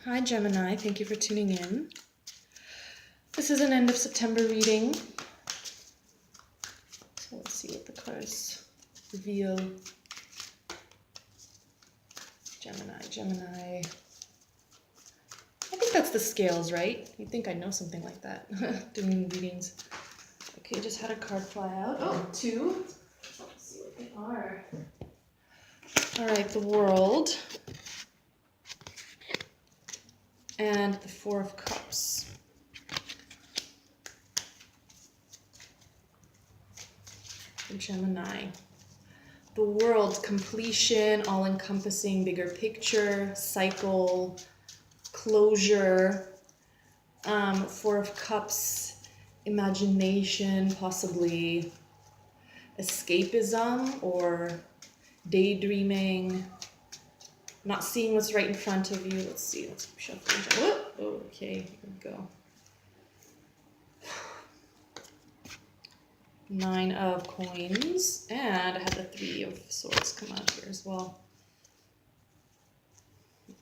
Hi Gemini, thank you for tuning in. This is an end of September reading. So let's see what the cards reveal. Gemini. I think that's the scales, right? You'd think I'd know something like that, doing readings. Okay, just had a card fly out. Oh, two. Let's see what they are. All right, the World. And the Four of Cups. For Gemini. The World, completion, all-encompassing, bigger picture, cycle, closure. Four of Cups, imagination, possibly escapism or daydreaming, not seeing what's right in front of you. Let's see, let's shuffle. Oh, okay, here we go. Nine of Coins, and I had the Three of Swords come out here as well.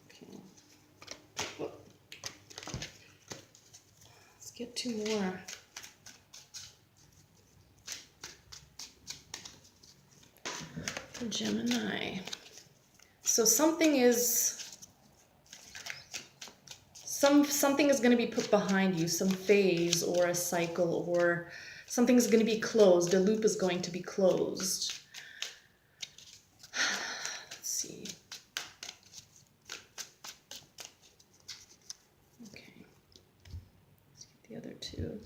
Okay. Whoa. Let's get two more. For Gemini. So something is going to be put behind you, some phase or a cycle, or something's going to be closed. A loop is going to be closed. Let's see. Okay. Let's get the other two.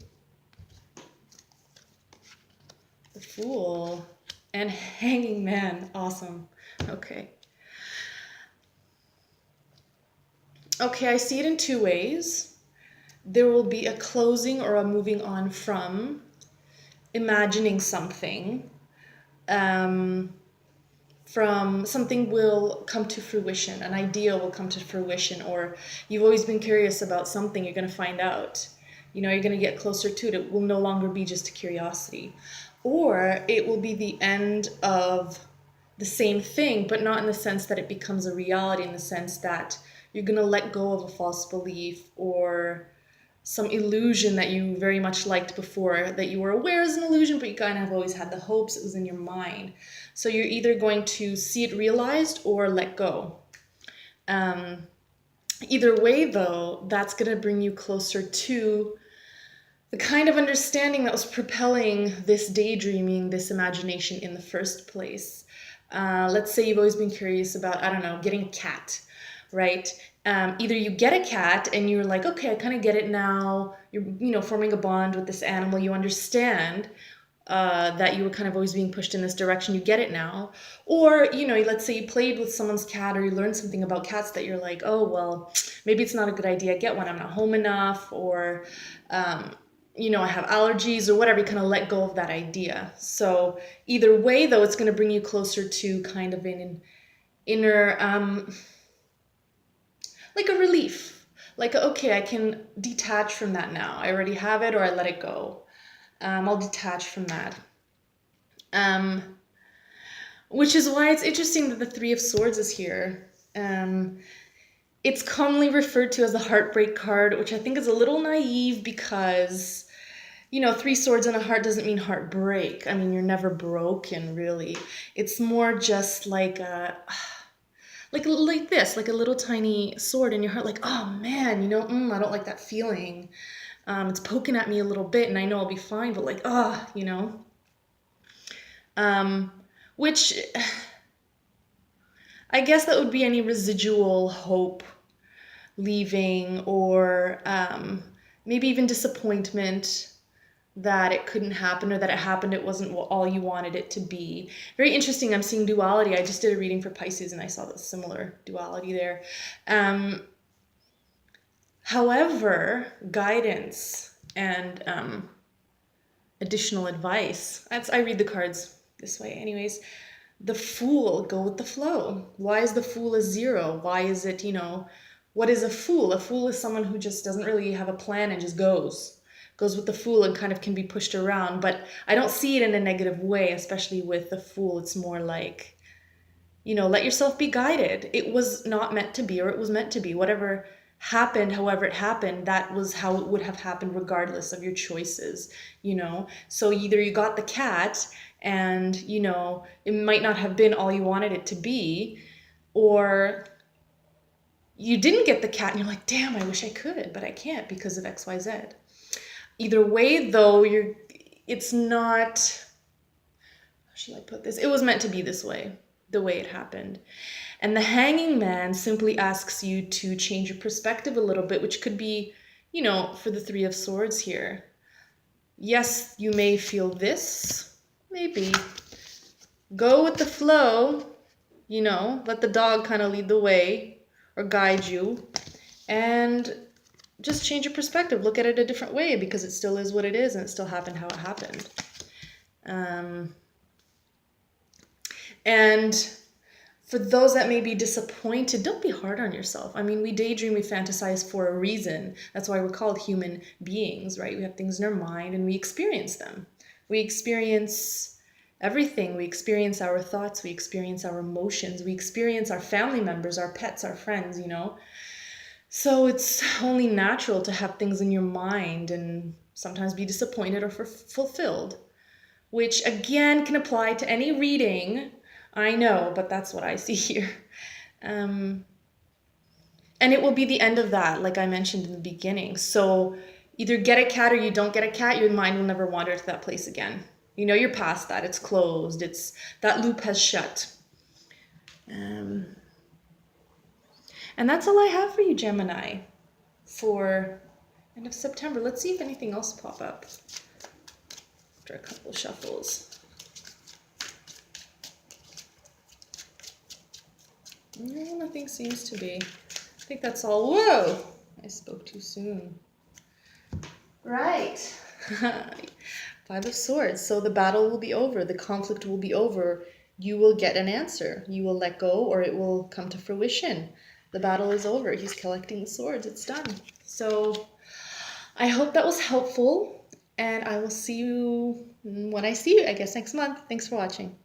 The Fool and Hanging Man. Awesome. Okay. Okay, I see it in two ways. There will be a closing or a moving on from imagining something. From something will come to fruition, an idea will come to fruition, or you've always been curious about something, you're going to find out. You know, you're going to get closer to it. It will no longer be just a curiosity. Or it will be the end of the same thing, but not in the sense that it becomes a reality, in the sense that you're going to let go of a false belief or some illusion that you very much liked before, that you were aware is an illusion, but you kind of have always had the hopes, it was in your mind. So you're either going to see it realized or let go. Either way, though, that's going to bring you closer to the kind of understanding that was propelling this daydreaming, this imagination in the first place. Let's say you've always been curious about, I don't know, getting a cat, right? Either you get a cat and you're like, okay, I kind of get it now. You're, forming a bond with this animal. You understand that you were kind of always being pushed in this direction. You get it now. Or, let's say you played with someone's cat or you learned something about cats that you're like, oh, well, maybe it's not a good idea. I get one. I'm not home enough. Or, I have allergies or whatever. You kind of let go of that idea. So either way, though, it's going to bring you closer to kind of an inner... like a relief, like, okay, I can detach from that now. I already have it, or I let it go. I'll detach from that. Which is why it's interesting that the Three of Swords is here. It's commonly referred to as the heartbreak card, which I think is a little naive because, three swords and a heart doesn't mean heartbreak. I mean, you're never broken, really. It's more just like a... Like this, like a little tiny sword in your heart, like, oh man, I don't like that feeling. It's poking at me a little bit and I know I'll be fine, but like, which I guess that would be any residual hope leaving, or maybe even disappointment that it couldn't happen, or that it happened, it wasn't all you wanted it to be. Very interesting. I'm seeing duality. I just did a reading for Pisces and I saw the similar duality there. However, guidance and additional advice. I read the cards this way anyways. The Fool, go with the flow. Why is the Fool a 0? Why is it, what is a fool? A fool is someone who just doesn't really have a plan and just goes with the Fool and kind of can be pushed around. But I don't see it in a negative way, especially with the Fool. It's more like, let yourself be guided. It was not meant to be, or it was meant to be. Whatever happened however it happened, that was how it would have happened regardless of your choices, you know? So either you got the cat and, you know, it might not have been all you wanted it to be, or you didn't get the cat and you're like, damn, I wish I could, but I can't because of XYZ. Either way, though, it's not, how should I put this? It was meant to be this way, the way it happened. And the hanging man simply asks you to change your perspective a little bit, which could be, you know, for the Three of Swords here. Yes, you may feel this, maybe. Go with the flow, you know, let the dog kind of lead the way or guide you. And just change your perspective. Look at it a different way because it still is what it is and it still happened how it happened. And for those that may be disappointed, don't be hard on yourself. I mean, we daydream, we fantasize for a reason. That's why we're called human beings, right? We have things in our mind and we experience them. We experience everything. We experience our thoughts. We experience our emotions. We experience our family members, our pets, our friends, you know? So it's only natural to have things in your mind and sometimes be disappointed or fulfilled, which again can apply to any reading. I know, but that's what I see here. And it will be the end of that, like I mentioned in the beginning. So either get a cat or you don't get a cat, your mind will never wander to that place again. You know, you're past that. It's closed. That loop has shut. And that's all I have for you, Gemini, for end of September. Let's see if anything else pop up after a couple shuffles. No, nothing seems to be. I think that's all. Whoa! I spoke too soon. Right. Five of Swords. So the battle will be over. The conflict will be over. You will get an answer. You will let go or it will come to fruition. The battle is over. He's collecting the swords. It's done. So I hope that was helpful. And I will see you when I see you, I guess, next month. Thanks for watching.